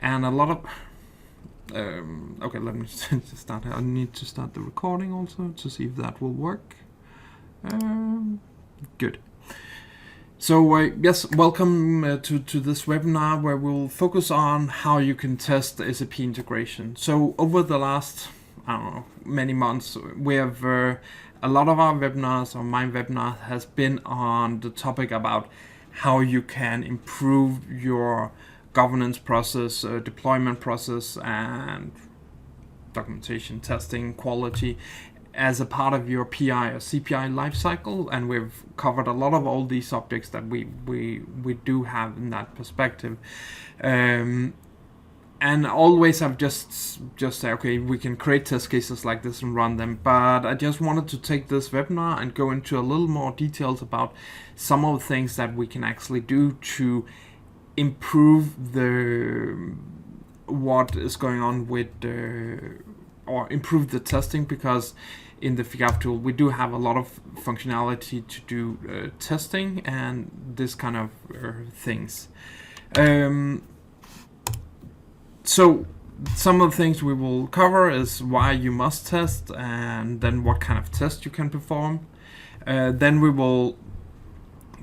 and a lot of okay, let me just start. I need to start the recording also to see if that will work. Good. So yes, welcome to this webinar where we'll focus on how you can test SAP integration. So over the last, I don't know, many months, we have a lot of our webinars, or my webinar, has been on the topic about how you can improve your governance process, deployment process, and documentation, testing, quality as a part of your PI or CPI lifecycle. And we've covered a lot of all these subjects that we do have in that perspective. And always I've just say, okay, we can create test cases like this and run them. But I just wanted to take this webinar and go into a little more details about some of the things that we can actually do to improve what is going on with or improve the testing, because in the Figaf tool we do have a lot of functionality to do testing and this kind of things. So some of the things we will cover is why you must test, and then what kind of test you can perform. Then we will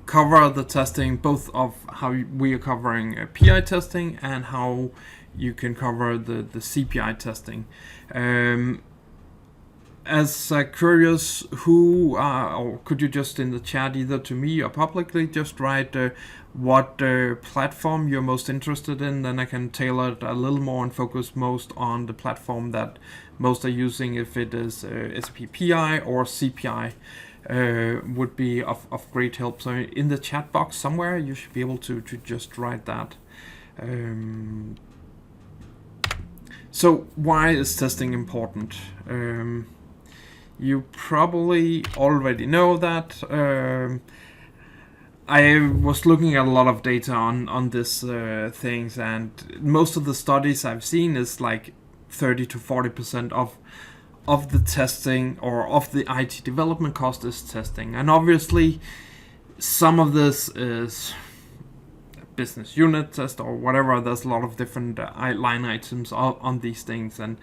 cover the testing, both of how we are covering PI testing and how you can cover the CPI testing. As curious, or could you just in the chat, either to me or publicly, just write what platform you're most interested in, then I can tailor it a little more and focus most on the platform that most are using. If it is SAP PI or CPI, would be of great help. So in the chat box somewhere you should be able to just write that. So why is testing important? You probably already know that. I was looking at a lot of data on this things, and most of the studies I've seen is like 30 to 40% of the testing, or of the IT development cost, is testing. And obviously some of this is business unit test or whatever. There's a lot of different line items on these things, and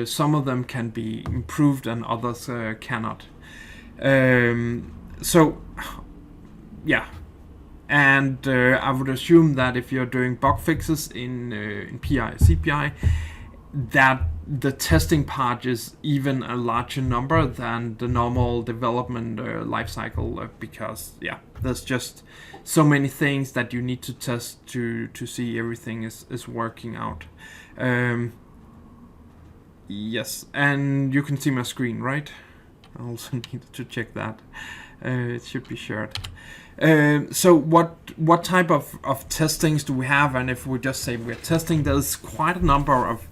some of them can be improved and others cannot. So yeah, and I would assume that if you're doing bug fixes in PI CPI, that the testing part is even a larger number than the normal development lifecycle, because yeah, there's just so many things that you need to test to see everything is working out. Yes, and you can see my screen, right? I also need to check that. It should be shared. So what type of testings do we have? And if we just say we're testing, there's quite a number of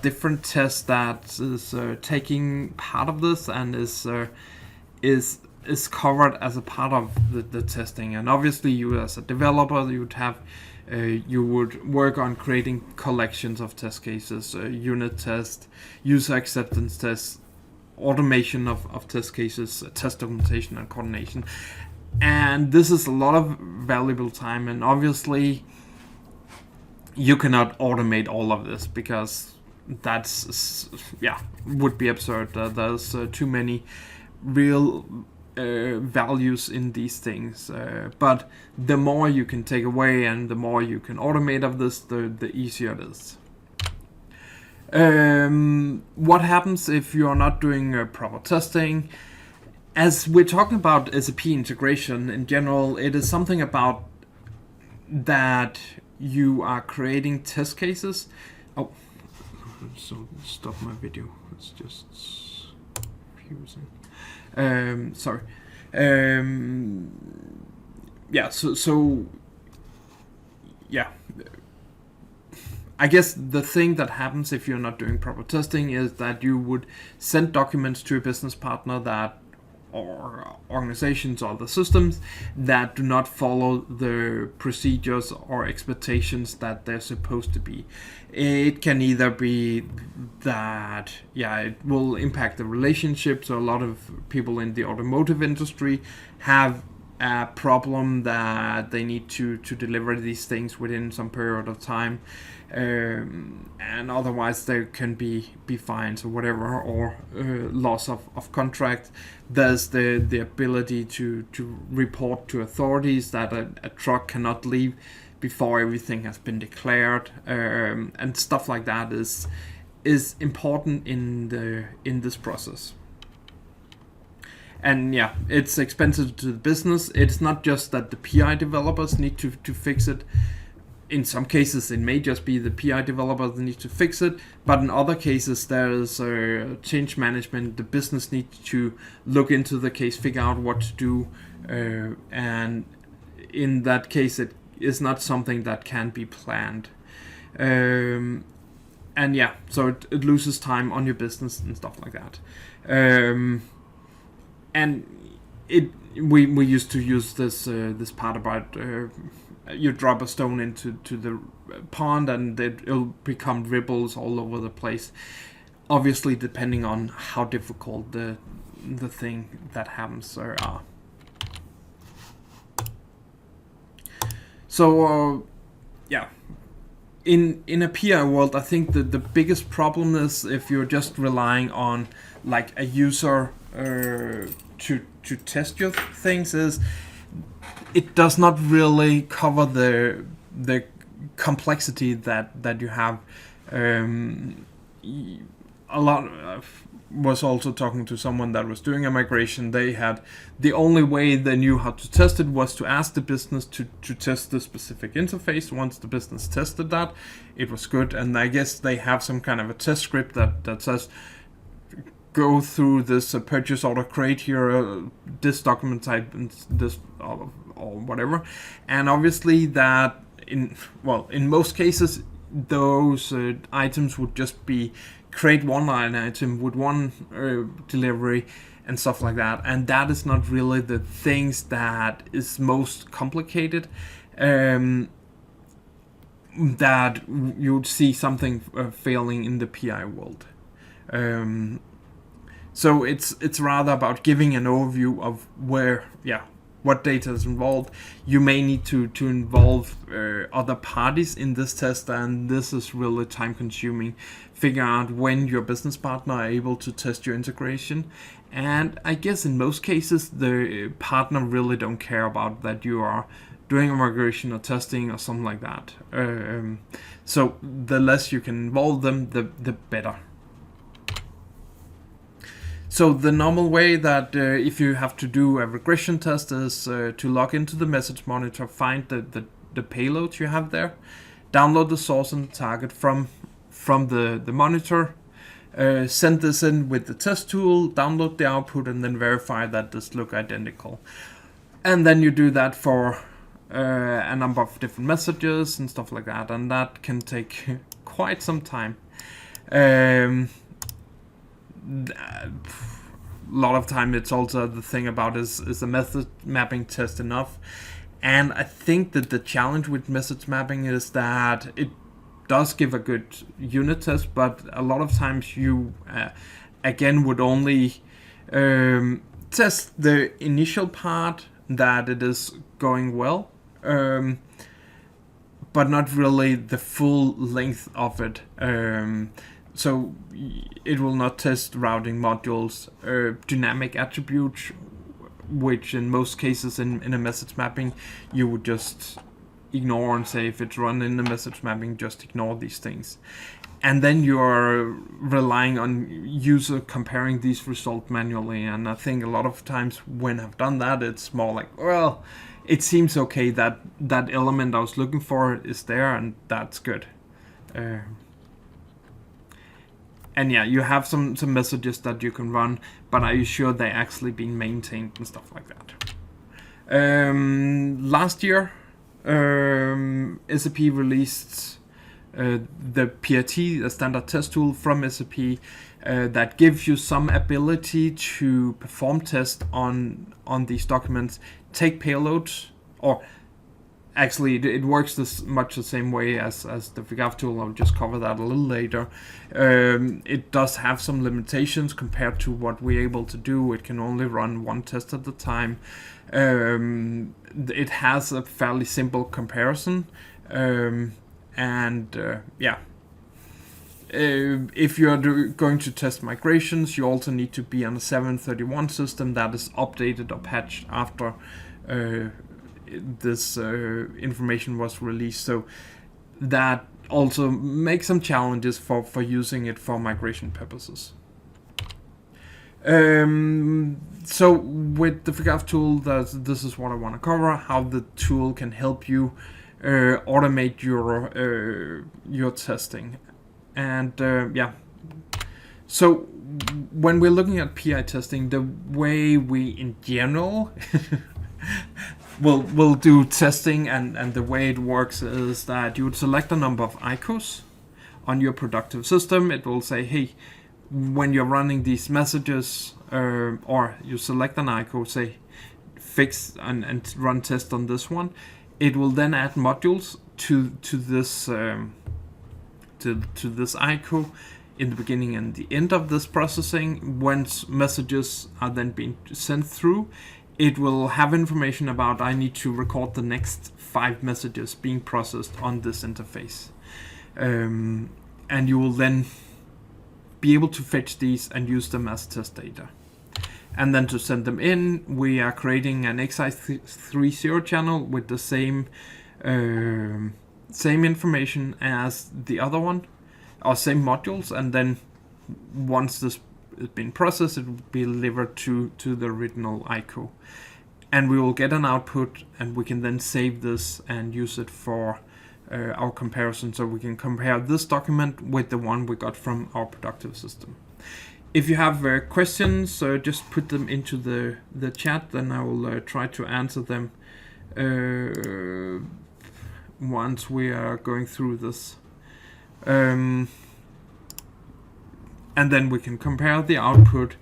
different tests that is taking part of this and is covered as a part of the testing. And obviously you as a developer, you would work on creating collections of test cases, unit test, user acceptance tests, automation of test cases, test documentation and coordination. And this is a lot of valuable time, and obviously you cannot automate all of this, because that's would be absurd. There's too many real values in these things, but the more you can take away and the more you can automate of this, the easier it is. What happens if you are not doing proper testing? As we're talking about SAP integration in general, it is something about that you are creating test cases. Oh, so stop my video. It's just confusing. Sorry. Yeah. So yeah. I guess the thing that happens if you're not doing proper testing is that you would send documents to a business partner that, or organizations or the systems that do not follow the procedures or expectations that they're supposed to be. It can either be that, it will impact the relationship. So a lot of people in the automotive industry have a problem that they need to deliver these things within some period of time, and otherwise there can be fines or whatever, or loss of contract. There's the ability to report to authorities that a truck cannot leave before everything has been declared, and stuff like that is important in this process. And yeah, it's expensive to the business. It's not just that the PI developers need to fix it. In some cases, it may just be the PI developers that need to fix it, but in other cases, there's change management. The business needs to look into the case, figure out what to do, and in that case, it is not something that can be planned. And yeah, so it loses time on your business and stuff like that. And we used to use this part about you drop a stone into the pond and it'll become ripples all over the place. Obviously, depending on how difficult the thing that happens are. So yeah, in a PI world, I think that the biggest problem is if you're just relying on like a user to test your things, is it does not really cover the complexity that you have. A lot was also talking to someone that was doing a migration. They had the only way they knew how to test it was to ask the business to test the specific interface. Once the business tested that, it was good, and I guess they have some kind of a test script that says, go through this purchase order, create here this document type and this or whatever. And obviously that in most cases those items would just be create one line item with one delivery and stuff like that, and that is not really the things that is most complicated, that you'd see something failing in the PI world. So it's rather about giving an overview of what data is involved. You may need to involve other parties in this test, and this is really time consuming. Figure out when your business partner are able to test your integration. And I guess in most cases the partner really don't care about that you are doing a migration or testing or something like that. So the less you can involve them, the better. So the normal way that if you have to do a regression test is to log into the message monitor, find the payloads you have there, download the source and the target from the monitor, send this in with the test tool, download the output, and then verify that this look identical. And then you do that for a number of different messages and stuff like that, and that can take quite some time. A lot of time it's also the thing about is the method mapping test enough? And I think that the challenge with message mapping is that it does give a good unit test, but a lot of times you again would only test the initial part that it is going well, but not really the full length of it. So it will not test routing modules, dynamic attributes, which in most cases in a message mapping you would just ignore and say if it's run in the message mapping, just ignore these things. And then you are relying on user comparing these results manually. And I think a lot of times when I've done that, it's more like, well, it seems okay that that element I was looking for is there, and that's good. And yeah, you have some messages that you can run, but are you sure they actually been maintained and stuff like that? Last year, SAP released the PIT, a standard test tool from SAP, that gives you some ability to perform tests on these documents, take payloads, or actually it works this much the same way as the Figaf tool. I'll just cover that a little later. It does have some limitations compared to what we're able to do. It can only run one test at a time. It has a fairly simple comparison, if you are going to test migrations, you also need to be on a 731 system that is updated or patched after this information was released. So that also makes some challenges for using it for migration purposes. So with the Figaf tool, this is what I want to cover: how the tool can help you automate your testing. And so when we're looking at PI testing, the way we in general will do testing and the way it works is that you would select a number of ICOs on your productive system. It will say, hey, when you're running these messages, or you select an ICO, say fix and run test on this one, it will then add modules to this to this ICO in the beginning and the end of this processing. Once messages are then being sent through, it will have information about, I need to record the next 5 messages being processed on this interface. And you will then be able to fetch these and use them as test data. And then to send them in, we are creating an XI30 channel with the same information as the other one, or same modules, and then once this has been processed, it will be delivered to the original ICO. And we will get an output, and we can then save this and use it for our comparison. So we can compare this document with the one we got from our productive system. If you have questions, just put them into the chat, then I will try to answer them once we are going through this. And then we can compare the output.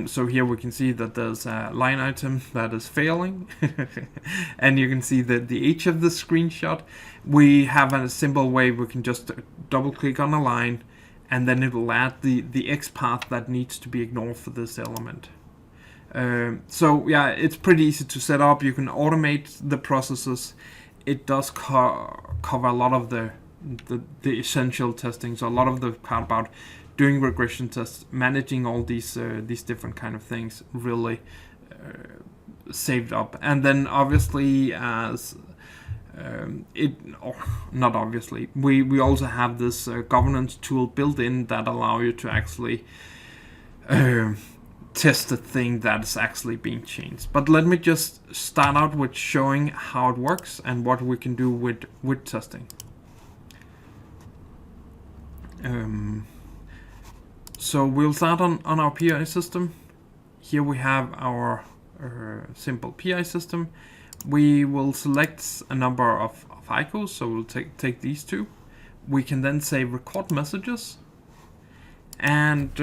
So here we can see that there's a line item that is failing. And you can see that the age of the screenshot. We have a simple way we can just double click on a line, and then it will add the X path that needs to be ignored for this element. So yeah, it's pretty easy to set up. You can automate the processes. It does cover a lot of the essential testing. So a lot of the part about doing regression tests, managing all these different kind of things, really saved up. And then obviously, not obviously, we also have this governance tool built in that allow you to actually test the thing that is actually being changed. But let me just start out with showing how it works and what we can do with testing. So we'll start on our PI system. Here we have our simple PI system. We will select a number of ICOs, so we'll take these two. We can then say record messages, and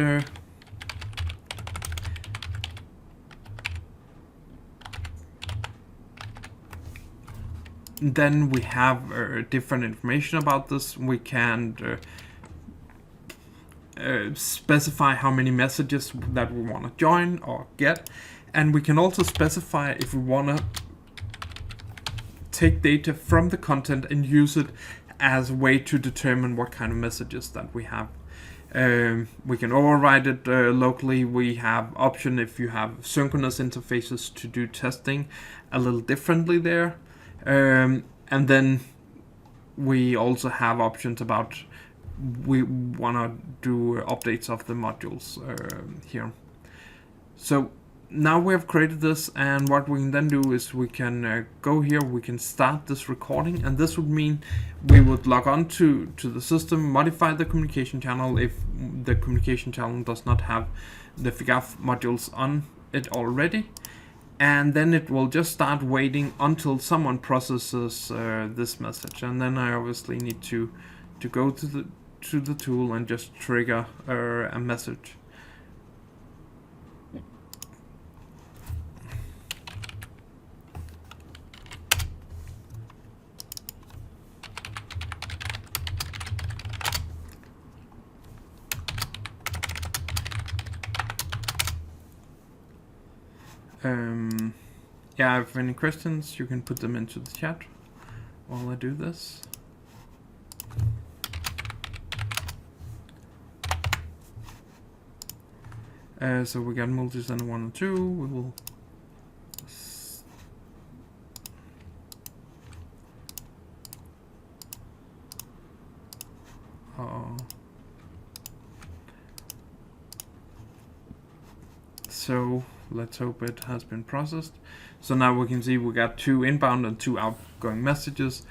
then we have different information about this. We can specify how many messages that we want to join or get, and we can also specify if we want to take data from the content and use it as a way to determine what kind of messages that we have. We can override it locally. We have option if you have synchronous interfaces to do testing a little differently there. And then we also have options about we want to do updates of the modules here. So now we have created this, and what we can then do is we can go here, we can start this recording, and this would mean we would log on to the system, modify the communication channel if the communication channel does not have the Figaf modules on it already. And then it will just start waiting until someone processes this message. And then I obviously need to go to the tool and just trigger a message. Yeah, if any questions, you can put them into the chat while I do this. So we got multi-center 1 and 2. We will so let's hope it has been processed. So now we can see we got 2 inbound and 2 outgoing messages.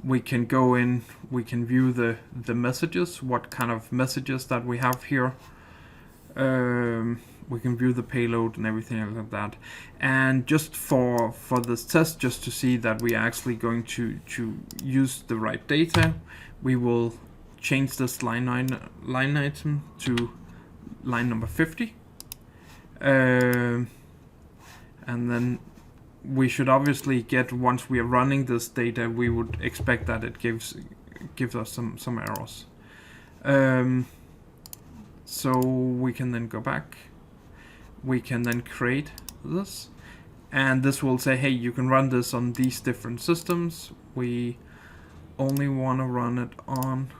We can go in, we can view the messages, what kind of messages that we have here. We can view the payload and everything like that. And just for this test, just to see that we are actually going to use the right data, we will change this line item to line number 50. And then we should obviously get, once we are running this data, we would expect that it gives us some errors. So we can then go back. We can then create this, and this will say, hey, you can run this on these different systems. We only want to run it on,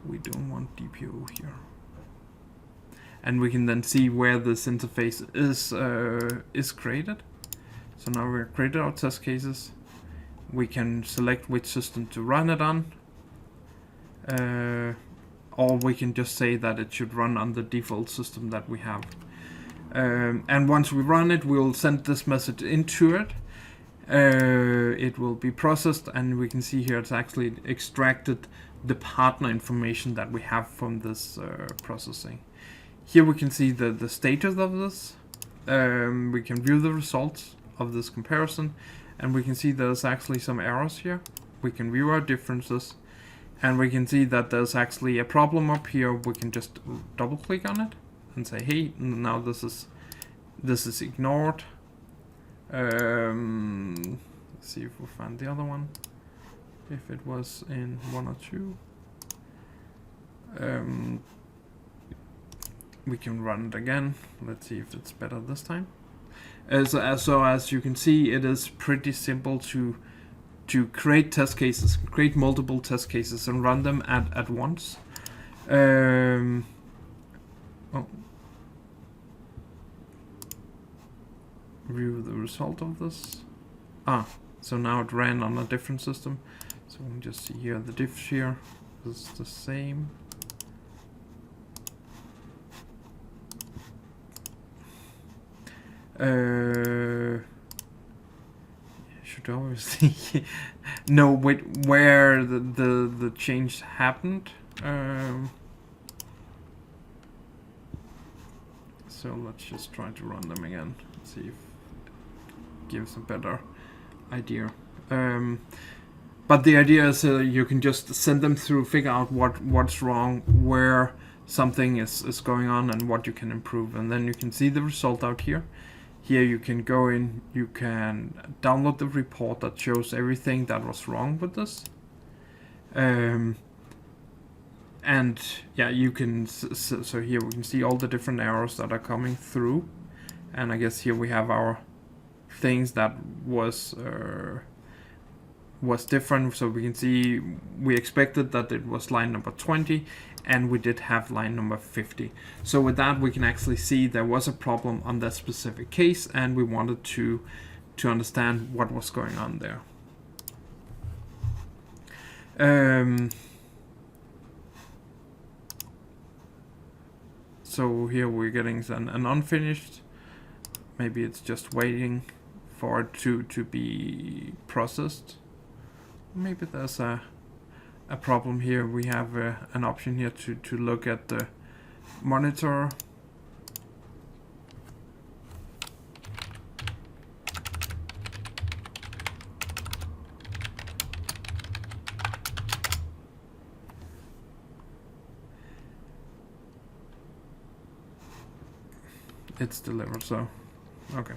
we don't want DPO here. And we can then see where this interface is created. So now we've created our test cases. We can select which system to run it on. Or we can just say that it should run on the default system that we have. And once we run it, we'll send this message into it. It will be processed, and we can see here it's actually extracted the partner information that we have from this processing. Here we can see the status of this. We can view the results of this comparison, and we can see there's actually some errors here. We can view our differences, and we can see that there's actually a problem up here. We can just double click on it and say, hey, now this is ignored. Let's see if we find the other one, if it was in 1 or 2. We can run it again. Let's see if it's better this time. So as you can see, it is pretty simple to create test cases, create multiple test cases, and run them at once. View the result of this. So now it ran on a different system. So we can just see here the diff here is the same. Should obviously know where the change happened. So let's just try to run them again. See if it gives a better idea. But the idea is you can just send them through, figure out what's wrong, where something is going on, and what you can improve, and then you can see the result out here. Here you can go in, you can download the report that shows everything that was wrong with this. And yeah, you can, so here we can see all the different errors that are coming through. And I guess here we have our things that was different. So we can see we expected that it was line number 20, and we did have line number 50. So with that, we can actually see there was a problem on that specific case, and we wanted to understand what was going on there. So here we're getting an unfinished. Maybe it's just waiting for it to be processed. Maybe there's a problem here. We have an option here to look at the monitor. It's delivered, so okay.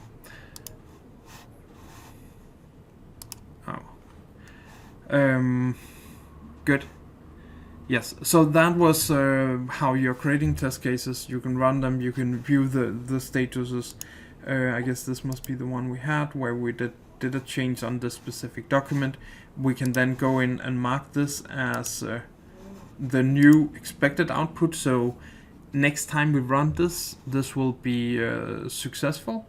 Good. Yes, so that was how you're creating test cases. You can run them, you can view the statuses. I guess this must be the one we had where we did a change on this specific document. We can then go in and mark this as the new expected output. So next time we run this will be successful.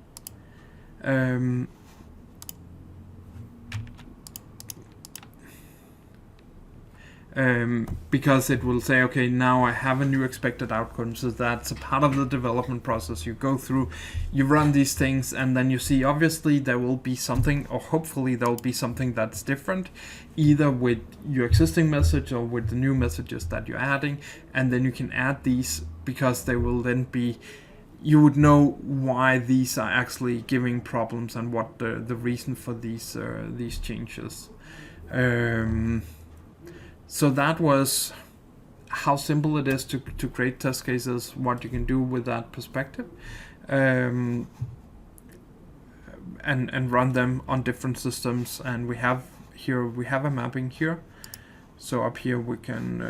Because it will say, okay, now I have a new expected outcome. So that's a part of the development process. You go through, you run these things, and then you see obviously there will be something, or hopefully there will be something that's different, either with your existing message or with the new messages that you're adding. And then you can add these because they will then be, you would know why these are actually giving problems and what the reason for these changes. So that was how simple it is to create test cases, what you can do with that perspective, and run them on different systems. And we have a mapping here. So up here we can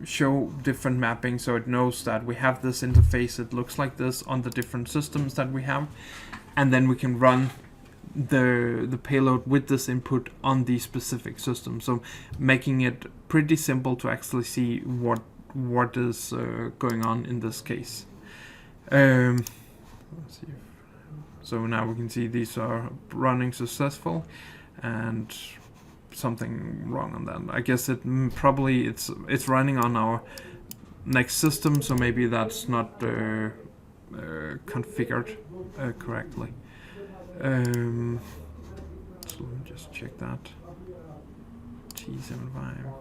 show different mappings, so it knows that we have this interface. It looks like this on the different systems that we have, and then we can run the payload with this input on these specific systems. So making it pretty simple to actually see what is going on in this case. Let's see. So now we can see these are running successful, and something wrong on that. I guess it probably it's running on our next system, so maybe that's not configured correctly. So let me just check that. T75.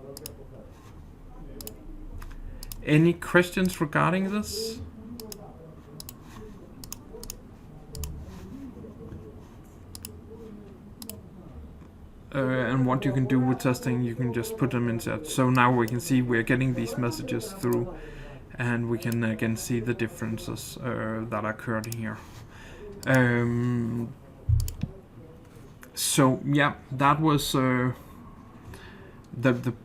Any questions regarding this? And what you can do with testing, you can just put them in set. So now we can see we're getting these messages through, and we can again see the differences that occurred here. So yeah, that was the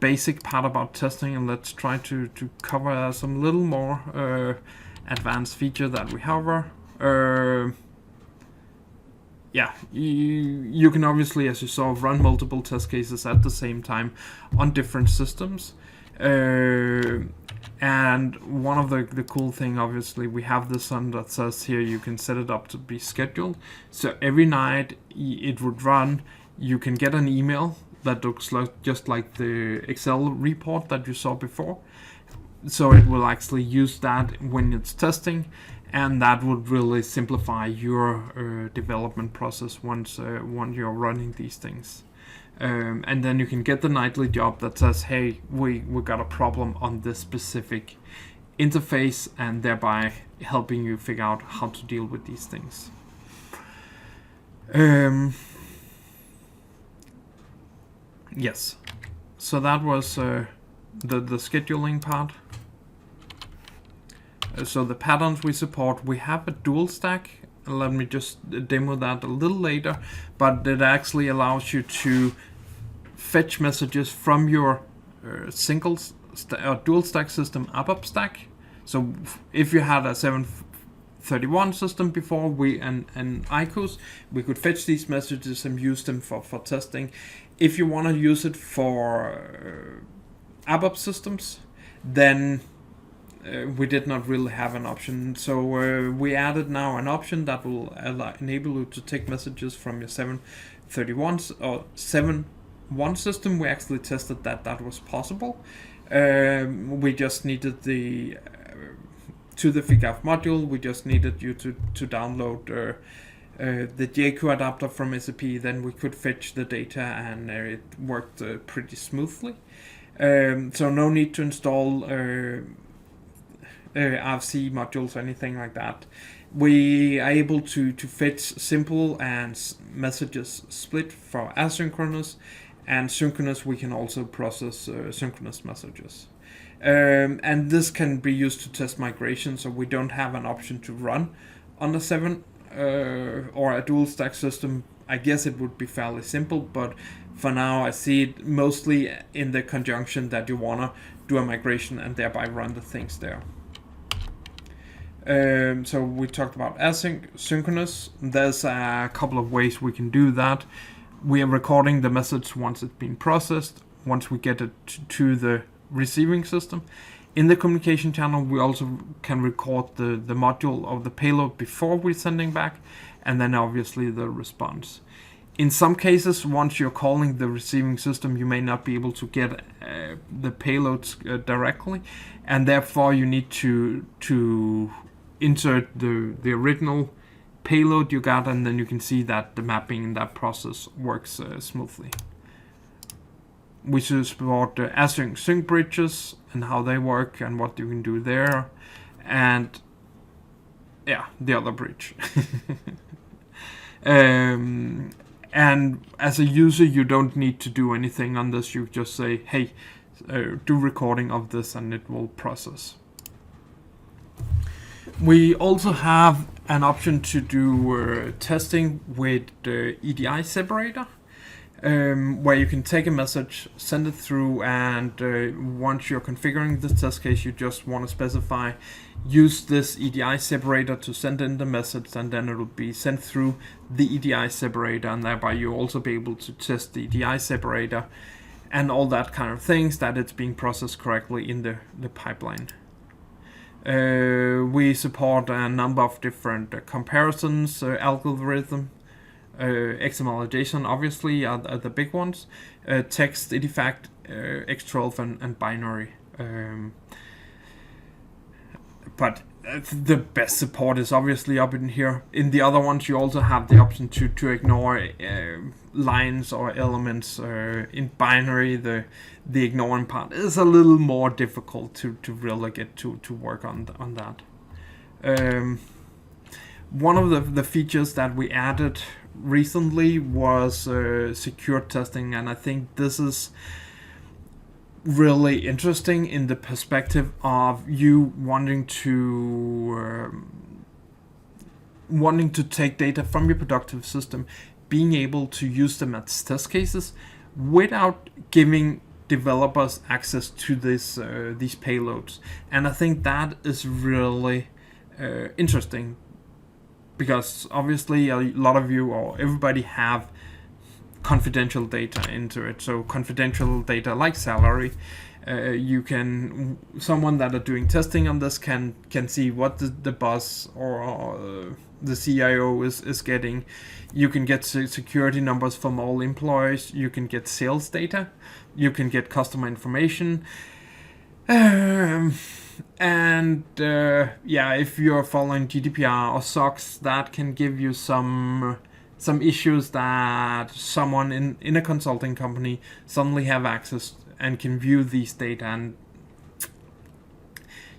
basic part about testing, and let's try to cover some little more advanced feature that we have. Yeah, you can obviously, as you saw, run multiple test cases at the same time on different systems. And one of the cool thing, obviously, we have this one that says here you can set it up to be scheduled. So every night it would run. You can get an email that looks just like the Excel report that you saw before. So it will actually use that when it's testing, and that would really simplify your development process once you're running these things. And then you can get the nightly job that says, hey, we got a problem on this specific interface, and thereby helping you figure out how to deal with these things. Yes, so that was the scheduling part. So the patterns we support, we have a dual stack. Let me just demo that a little later, but it actually allows you to fetch messages from your dual stack system ABAP stack. So if you had a 731 system before, and ICOs, we could fetch these messages and use them for testing. If you want to use it for ABAP systems, then we did not really have an option. So we added now an option that will enable you to take messages from your 731 or 7.1 system. We actually tested that was possible. We just needed to the Figaf module, we just needed you to download the JQ adapter from SAP. Then we could fetch the data, and it worked pretty smoothly. So no need to install RFC modules or anything like that. We are able to fetch simple and messages split for asynchronous, and synchronous we can also process synchronous messages. And this can be used to test migration, so we don't have an option to run on a 7 or a dual stack system. I guess it would be fairly simple, but for now, I see it mostly in the conjunction that you want to do a migration and thereby run the things there. So we talked about asynchronous. There's a couple of ways we can do that. We are recording the message once it's been processed, once we get it to the receiving system. In the communication channel, we also can record the module of the payload before we're sending back, and then obviously the response. In some cases, once you're calling the receiving system, you may not be able to get the payloads directly, and therefore you need to insert the original payload you got, and then you can see that the mapping in that process works smoothly. We should support the async bridges and how they work and what you can do there, and yeah, the other bridge. And as a user, you don't need to do anything on this. You just say, hey, do recording of this, and it will process. We also have an option to do testing with the EDISeperator, where you can take a message, send it through, and once you're configuring the test case, you just want to specify, use this EDISeperator to send in the message, and then it will be sent through the EDISeparator, and thereby you'll also be able to test the EDISeparator and all that kind of things, that it's being processed correctly in the pipeline. We support a number of different comparisons, algorithm, XML obviously are the big ones, text, EDIFACT, X12 and binary. But the best support is obviously up in here. In the other ones, you also have the option to ignore lines or elements. In binary, the ignoring part is a little more difficult to really get to work on that. One of the features that we added recently was secure testing, and I think this is really interesting in the perspective of you wanting to take data from your productive system, being able to use them as test cases without giving developers access to these payloads. And I think that is really interesting, because obviously a lot of you or everybody have confidential data into it. So confidential data like salary, someone that are doing testing on this can see what the boss or the CIO is getting. You can get security numbers from all employees. You can get sales data. You can get customer information. If you're following GDPR or SOX, that can give you some issues that someone in a consulting company suddenly have access and can view these data, and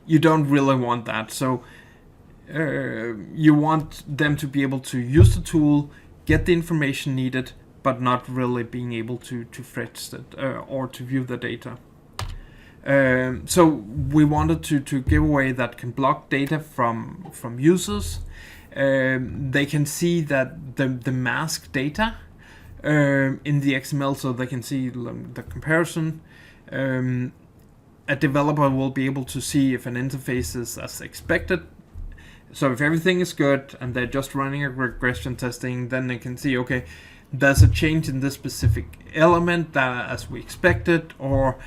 you don't really want that. So you want them to be able to use the tool, get the information needed, but not really being able to fetch it or to view the data. So we wanted to give a way that can block data from users. They can see that the mask data in the XML, so they can see the comparison. A developer will be able to see if an interface is as expected. So if everything is good and they're just running a regression testing, then they can see, okay, there's a change in this specific element that as we expected, or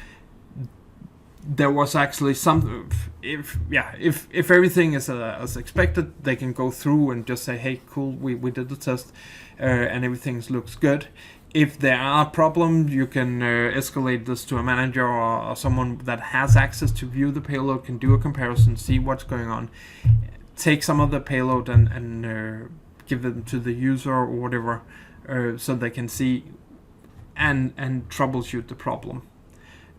there was actually some. If everything is as expected, they can go through and just say, hey, cool, we did the test and everything looks good. If there are problems, you can escalate this to a manager or someone that has access to view the payload, can do a comparison, see what's going on, take some of the payload and give them to the user or whatever, so they can see and troubleshoot the problem.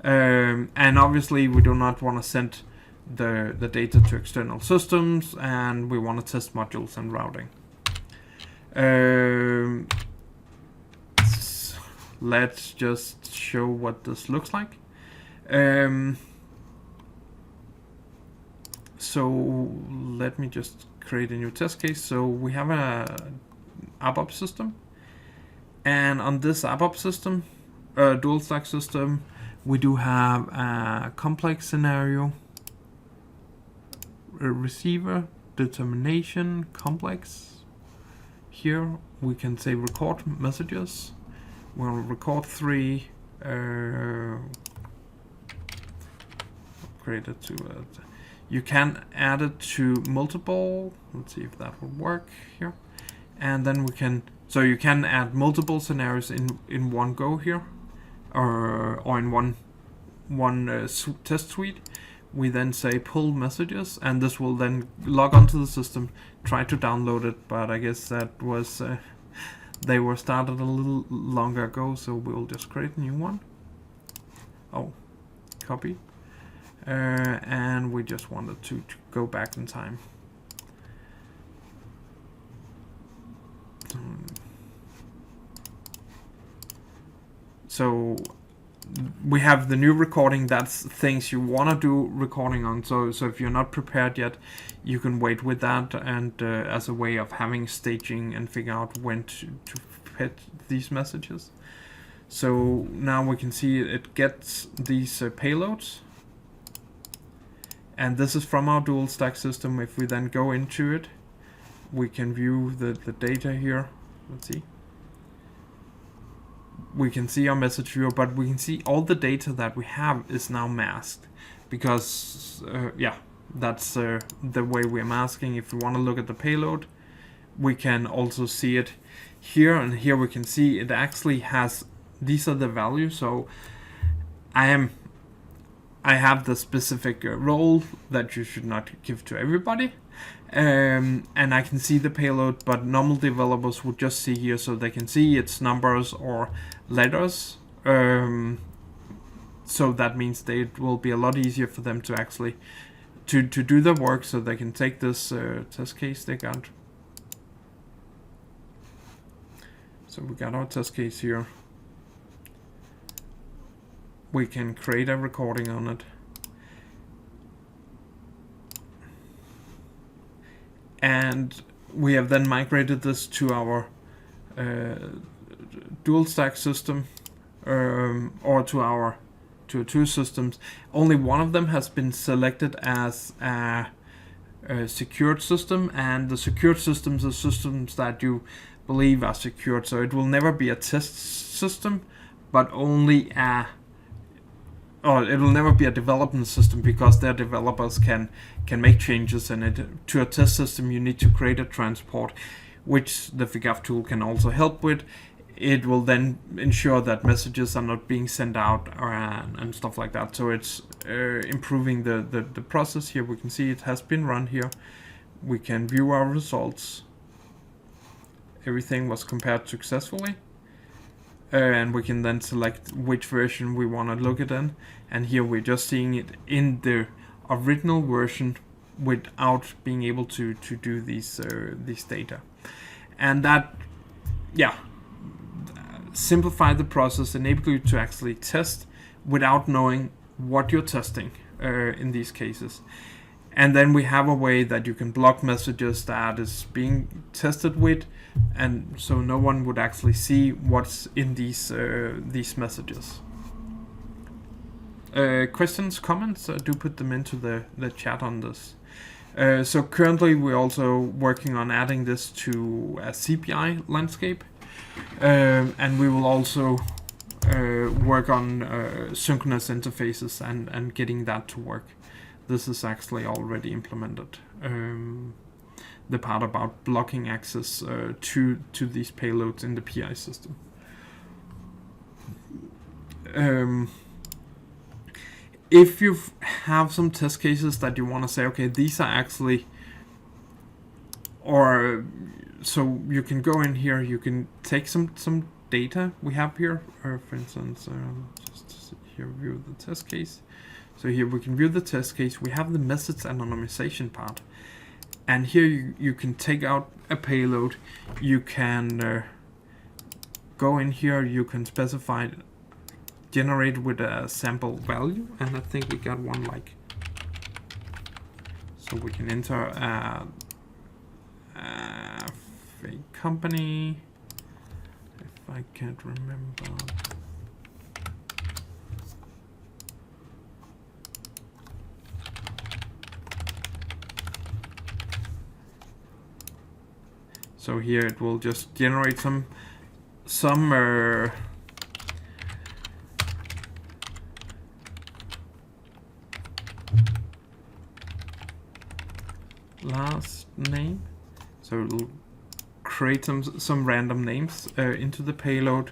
And obviously we do not want to send the data to external systems, and we want to test modules and routing. Let's just show what this looks like. So let me just create a new test case. So we have a ABAP system, and on this ABAP system dual stack system, we do have a complex scenario, a receiver, determination, complex. Here we can say record messages. We'll record 3. Create it to you can add it to multiple. Let's see if that will work here. And then we can, so you can add multiple scenarios in one go here, or in one test suite. We then say pull messages, and this will then log onto the system, try to download it, but I guess that was they were started a little longer ago, so we'll just create a new one. Oh, copy. And we just wanted to go back in time. So we have the new recording. That's things you want to do recording on. So if you're not prepared yet, you can wait with that, and as a way of having staging and figure out when to hit these messages. So now we can see it gets these payloads. And this is from our dual stack system. If we then go into it, we can view the data here. Let's see. We can see our message viewer, but we can see all the data that we have is now masked. Because, yeah, that's the way we're masking. If we want to look at the payload, we can also see it here. And here we can see it actually has, these are the values. So I have the specific role that you should not give to everybody. And I can see the payload, but normal developers would just see here, so they can see its numbers or letters. So that means it will be a lot easier for them to actually to do the work, so they can take this test case they got. So we got our test case here. We can create a recording on it. And we have then migrated this to our dual stack system, or to two systems. Only one of them has been selected as a secured system, and the secured systems are systems that you believe are secured. So it will never be a test system, but only it will never be a development system, because their developers can make changes in it. To a test system, you need to create a transport, which the Figaf tool can also help with. It will then ensure that messages are not being sent out and stuff like that. So it's improving the process here. We can see it has been run here. We can view our results. Everything was compared successfully. And we can then select which version we want to look at in. And here we're just seeing it in the original version without being able to do these data. And that, yeah, simplify the process, enable you to actually test without knowing what you're testing in these cases. And then we have a way that you can block messages that is being tested with, and so no one would actually see what's in these messages. Questions, comments, do put them into the chat on this. So currently we're also working on adding this to a CPI landscape, and we will also work on synchronous interfaces and getting that to work. This is actually already implemented. The part about blocking access to these payloads in the PI system. If you have some test cases that you want to say, okay, these are actually, or so you can go in here, you can take some data we have here, or for instance, just here view the test case. So here we can view the test case. We have the message anonymization part. And here you can take out a payload. You can go in here, you can specify generate with a sample value. And I think we got one like, so we can enter a fake company. If I can't remember. So here it will just generate some last name. So it'll create some random names into the payload.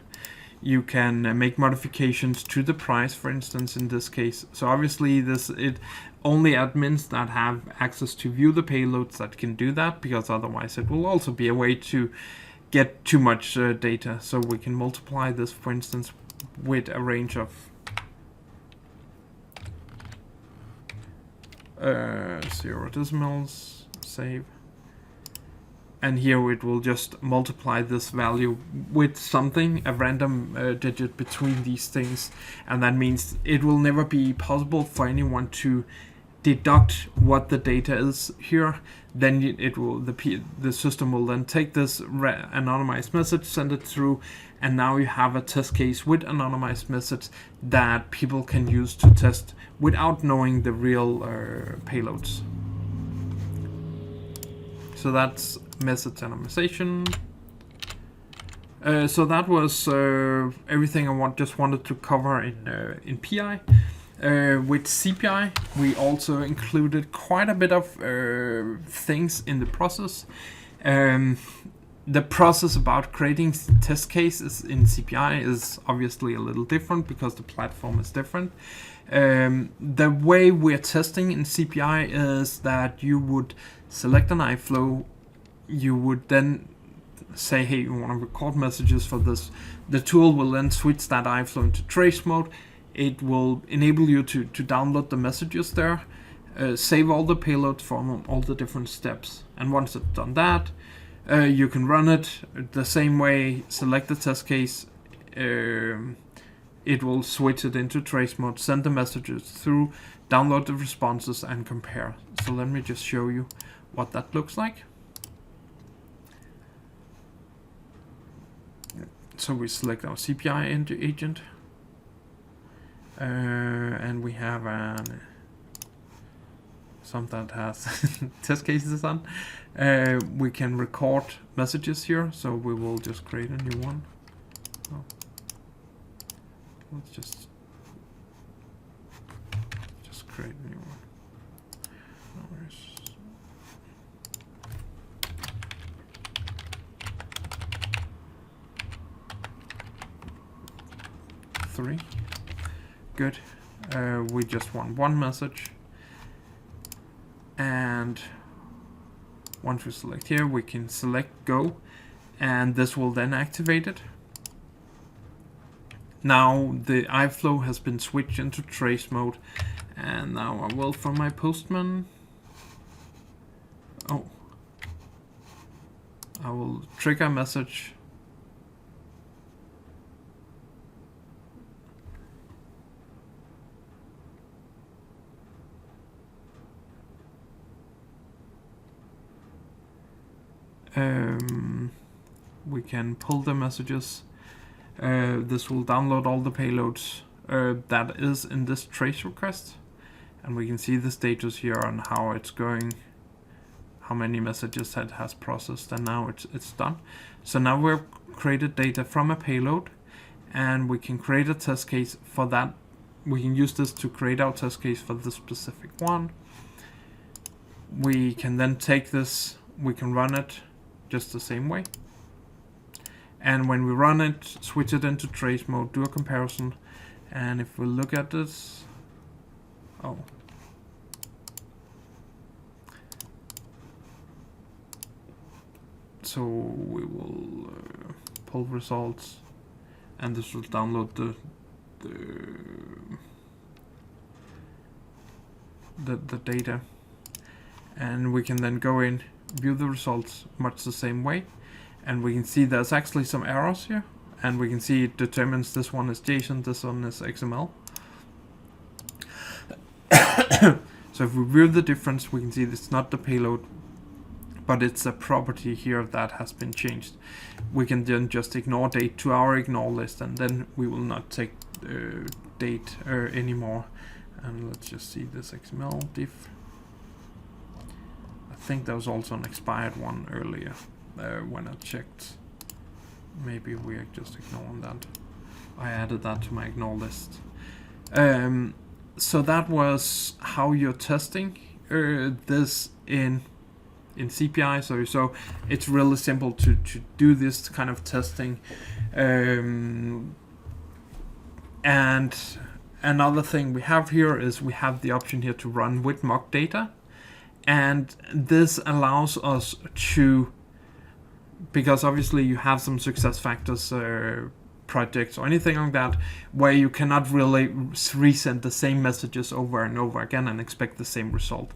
You can make modifications to the price, for instance, in this case. So obviously it only admins that have access to view the payloads that can do that, because otherwise it will also be a way to get too much data. So we can multiply this, for instance, with a range of 0 decimals, save. And here it will just multiply this value with something, a random digit between these things. And that means it will never be possible for anyone to deduct what the data is here. Then the system will then take this anonymized message, send it through, and now you have a test case with anonymized message that people can use to test without knowing the real payloads. So that's message anonymization. So that was everything I just wanted to cover in PI. With CPI, we also included quite a bit of things in the process. The process about creating test cases in CPI is obviously a little different because the platform is different. The way we're testing in CPI is that you would select an iFlow, you would then say, hey, you want to record messages for this. The tool will then switch that iFlow into trace mode. It will enable you to download the messages there, save all the payloads from all the different steps. And once it's done that, you can run it the same way, select the test case, it will switch it into trace mode, send the messages through, download the responses, and compare. So let me just show you what that looks like. So we select our CPI agent, and we have some that has test cases on. We can record messages here, so we will just create a new one. Oh. Let's just create a new one. Three. Good. We just want one message. And once we select here, we can select go, and this will then activate it. Now the iFlow has been switched into trace mode, and now I will from my postman. Oh, I will trigger a message. We can pull the messages. This will download all the payloads that is in this trace request, and we can see the status here on how it's going, how many messages it has processed, and now it's done. So now we've created data from a payload, and we can create a test case for that. We can use this to create our test case for this specific one. We can then take this, we can run it just the same way. And when we run it, switch it into trace mode, do a comparison. And if we look at this, oh. So we will pull results, and this will download the data. And we can then go in, view the results much the same way. And we can see there's actually some errors here, and we can see it determines this one is JSON, this one is XML. So if we view the difference, we can see it's not the payload, but it's a property here that has been changed. We can then just ignore date to our ignore list, and then we will not take date anymore. And let's just see this XML diff. I think there was also an expired one earlier. when I checked. Maybe we're just ignoring that. I added that to my ignore list. So that was how you're testing this in CPI. So it's really simple to do this kind of testing. And another thing we have here is we have the option here to run with mock data. And this allows us to, because obviously you have some success factors projects or anything like that where you cannot really resend the same messages over and over again and expect the same result.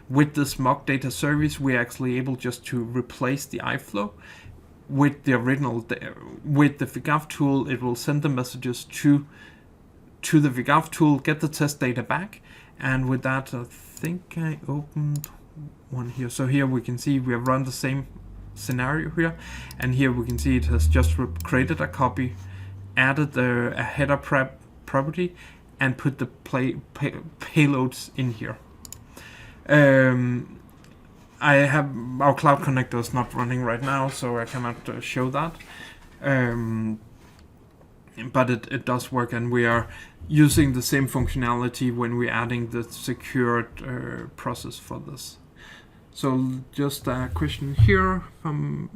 With this mock data service, we're actually able just to replace the iFlow with the original. With the Figaf tool, it will send the messages to the Figaf tool, get the test data back, and with that, I think I opened one here. So here we can see we have run the same scenario here, and here we can see it has just created a copy, added a header property, and put the payloads in here. I have our Cloud Connector is not running right now, so I cannot show that. But it does work, and we are using the same functionality when we're adding the secured process for this. So just a question here from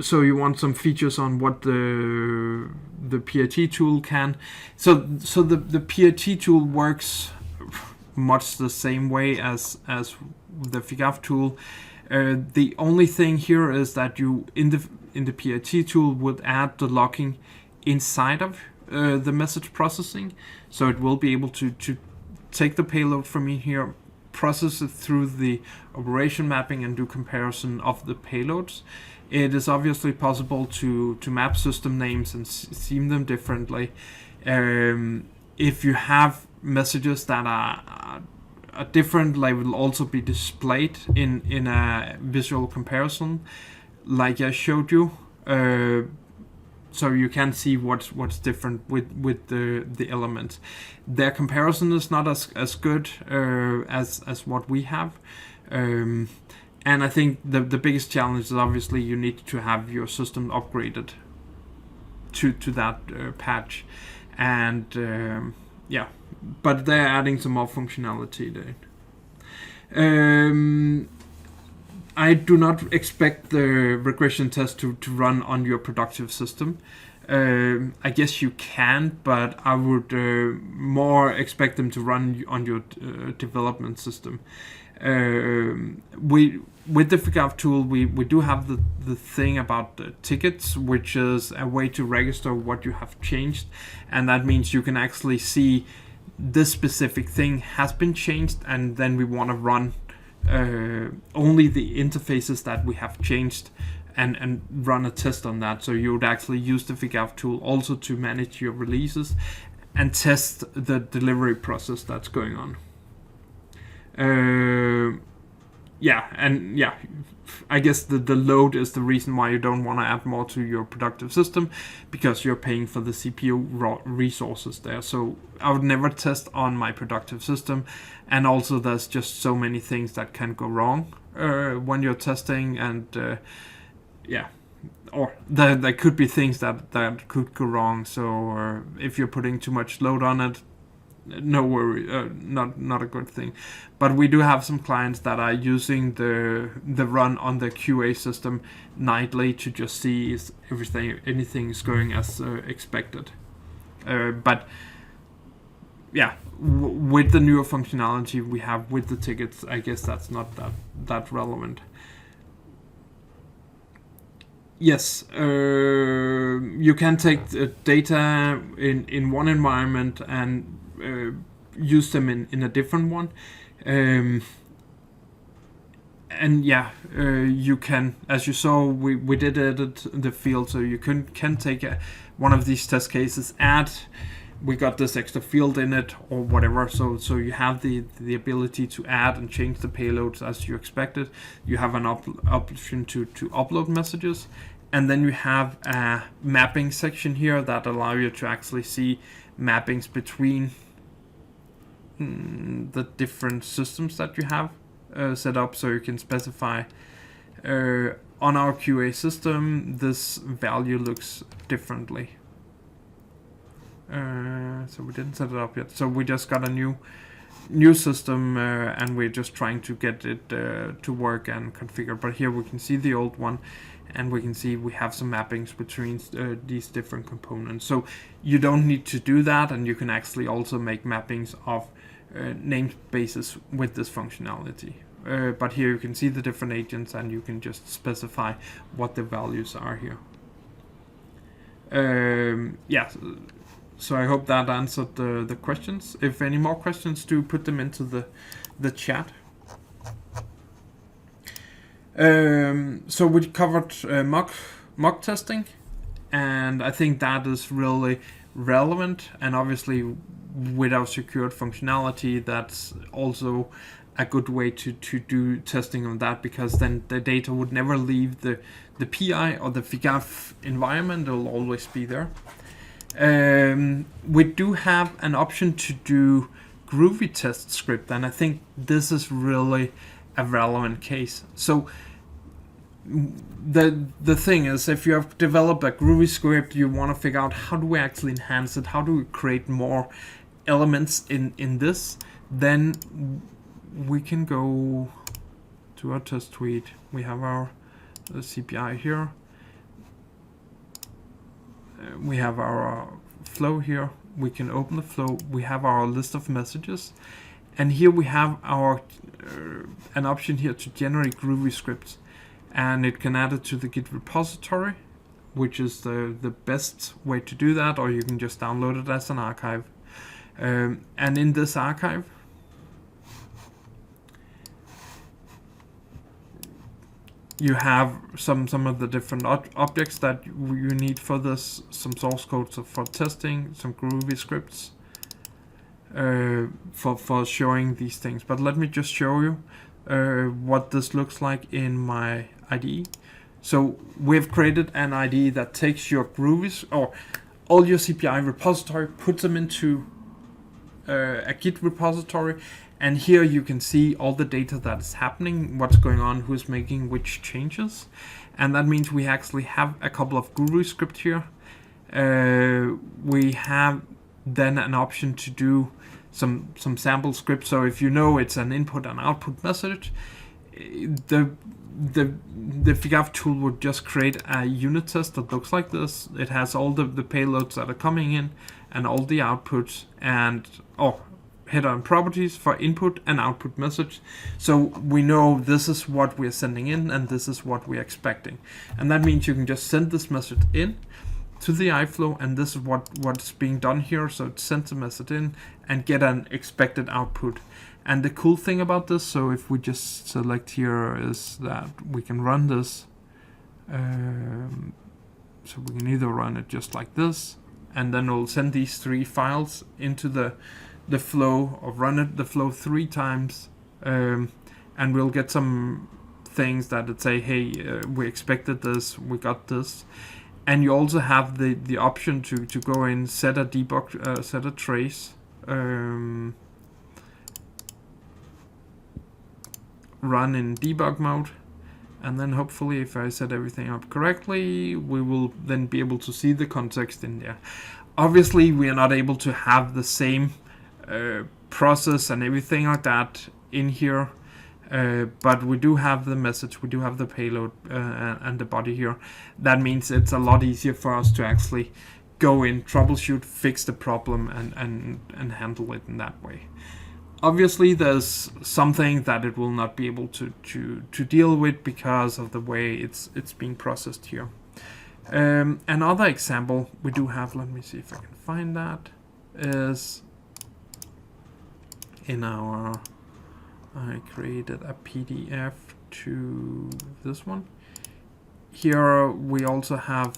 so you want some features on what the PIT tool can. So the PIT tool works much the same way as the Figaf tool. The only thing here is that you in the PIT tool would add the logging inside of the message processing, so it will be able to take the payload from in here, process it through the operation mapping, and do comparison of the payloads. It is obviously possible to map system names and theme them differently. If you have messages that are different, they will also be displayed in a visual comparison, like I showed you. So you can see what's different with the elements. Their comparison is not as good as what we have. And I think the biggest challenge is obviously you need to have your system upgraded to that patch, and yeah, but they're adding some more functionality there. I do not expect the regression test to run on your productive system. I guess you can, but I would more expect them to run on your development system. With the Figaf tool, we do have the thing about the tickets, which is a way to register what you have changed, and that means you can actually see this specific thing has been changed, and then we want to run only the interfaces that we have changed and run a test on that. So you would actually use the Figaf tool also to manage your releases and test the delivery process that's going on. I guess the load is the reason why you don't want to add more to your productive system, because you're paying for the CPU resources there. So I would never test on my productive system, and also there's just so many things that can go wrong when you're testing, and or there could be things that could go wrong. So if you're putting too much load on it, no worry, not a good thing. But we do have some clients that are using the run on the QA system nightly to just see if anything is going as expected. But yeah, with the newer functionality we have with the tickets, I guess that's not that relevant. Yes, you can take the data in one environment and use them in a different one, and yeah, you can, as you saw, we did edit the field, so you can take one of these test cases, we got this extra field in it or whatever, so you have the ability to add and change the payloads as you expected. You have an option to upload messages, and then you have a mapping section here that allow you to actually see mappings between the different systems that you have set up, so you can specify on our QA system this value looks differently. So we didn't set it up yet, so we just got a new system and we're just trying to get it to work and configure. But here we can see the old one, and we can see we have some mappings between these different components. So you don't need to do that, and you can actually also make mappings of namespaces with this functionality. But here you can see the different agents, and you can just specify what the values are here. Yeah, so I hope that answered the questions. If any more questions, do put them into the chat. So we covered mock testing, and I think that is really relevant, and obviously with our secured functionality, that's also a good way to do testing on that, because then the data would never leave the PI or the Figaf environment. It will always be there. We do have an option to do Groovy test script, and I think this is really a relevant case. So the thing is, if you have developed a Groovy script, you want to figure out how do we actually enhance it, how do we create more elements in this, then we can go to our test suite. We have our CPI here. We have our flow here. We can open the flow. We have our list of messages, and here we have our an option here to generate Groovy scripts, and it can add it to the Git repository, which is the best way to do that, or you can just download it as an archive. And in this archive, you have some of the different objects that you need for this, some source code for testing, some Groovy scripts for showing these things. But let me just show you what this looks like in my IDE. So we've created an IDE that takes your Groovies or all your CPI repository, puts them into a Git repository, and here you can see all the data that is happening, what's going on, who's making which changes. And that means we actually have a couple of Groovy scripts here. We have then an option to do some sample scripts. So if you know it's an input and output message, the Figaf tool would just create a unit test that looks like this. It has all the payloads that are coming in and all the outputs, and header and properties for input and output message. So we know this is what we're sending in and this is what we're expecting. And that means you can just send this message in to the iFlow, and this is what's being done here. So it sends a message in and get an expected output. And the cool thing about this, so if we just select here, is that we can run this. So we can either run it just like this, and then we'll send these 3 files into the flow, or run it the flow 3 times, and we'll get some things that would say, hey, we expected this, we got this. And you also have the option to go in, set a debug, set a trace, run in debug mode, and then hopefully, if I set everything up correctly, we will then be able to see the context in there. Obviously, we are not able to have the same process and everything like that in here, but we do have the message, we do have the payload and the body here. That means it's a lot easier for us to actually go in, troubleshoot, fix the problem, and handle it in that way. Obviously, there's something that it will not be able to deal with because of the way it's being processed here. Another example we do have, let me see if I can find that, is in our, I created a PDF to this one. Here we also have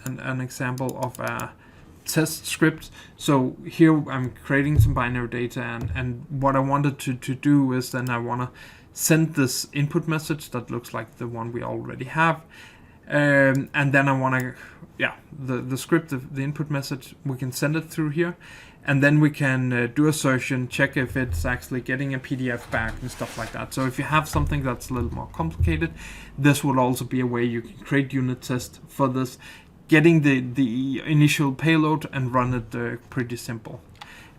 an example of a test script. So here I'm creating some binary data, and what I wanted to do is then I want to send this input message that looks like the one we already have, and then I want to, the script, the input message, we can send it through here, and then we can do assertion, check if it's actually getting a PDF back and stuff like that. So if you have something that's a little more complicated, this would also be a way you can create unit tests for this, getting the initial payload and run it pretty simple.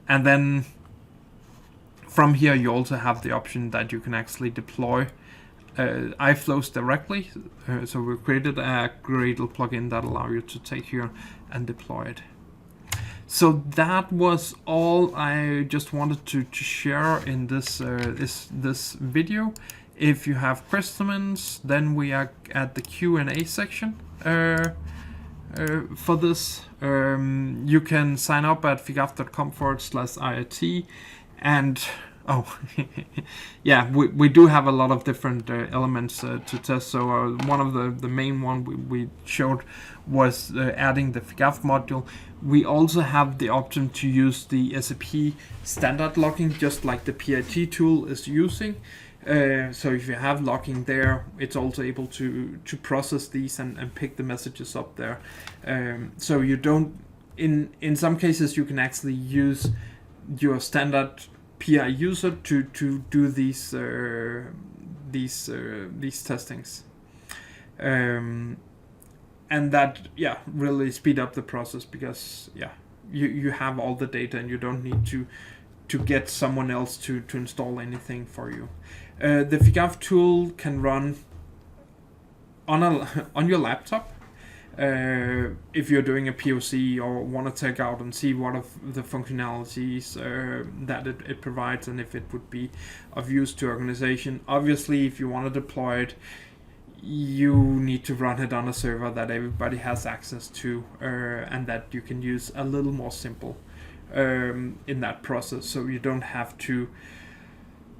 And then from here you also have the option that you can actually deploy iFlows directly. So we created a Gradle plugin that allows you to take here and deploy it. So that was all I just wanted to share in this this video. If you have questions, then we are at the Q&A section for this. You can sign up at figaf.com/IIT, and yeah, we do have a lot of different elements to test. So one of the main one we showed was adding the Figaf module. We also have the option to use the SAP standard logging, just like the PIT tool is using. So if you have logging there, it's also able to process these and pick the messages up there. So you don't, in some cases, you can actually use your standard PI user to do these testings, and that really speed up the process, because you have all the data and you don't need to get someone else to install anything for you. The Figaf tool can run on your laptop. If you're doing a POC or want to check out and see what of the functionalities that it provides, and if it would be of use to organization. Obviously, if you want to deploy it, you need to run it on a server that everybody has access to, and that you can use a little more simple in that process, so you don't have to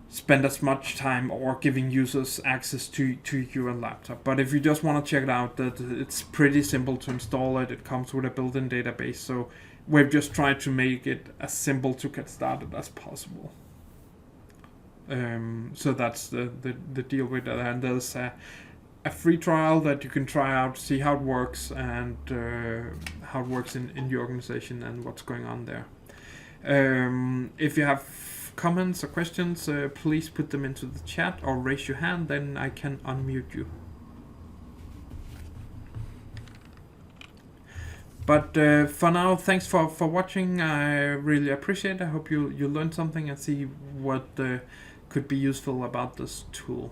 spend as much time or giving users access to your laptop. But if you just want to check it out, that it's pretty simple to install it. It comes with a built-in database, so we've just tried to make it as simple to get started as possible. So that's the deal with that. And there's a free trial that you can try out, see how it works, and how it works in your organization and what's going on there. If you have comments or questions, please put them into the chat or raise your hand, then I can unmute you. But for now, thanks for watching. I really appreciate it. I hope you learned something and see what could be useful about this tool.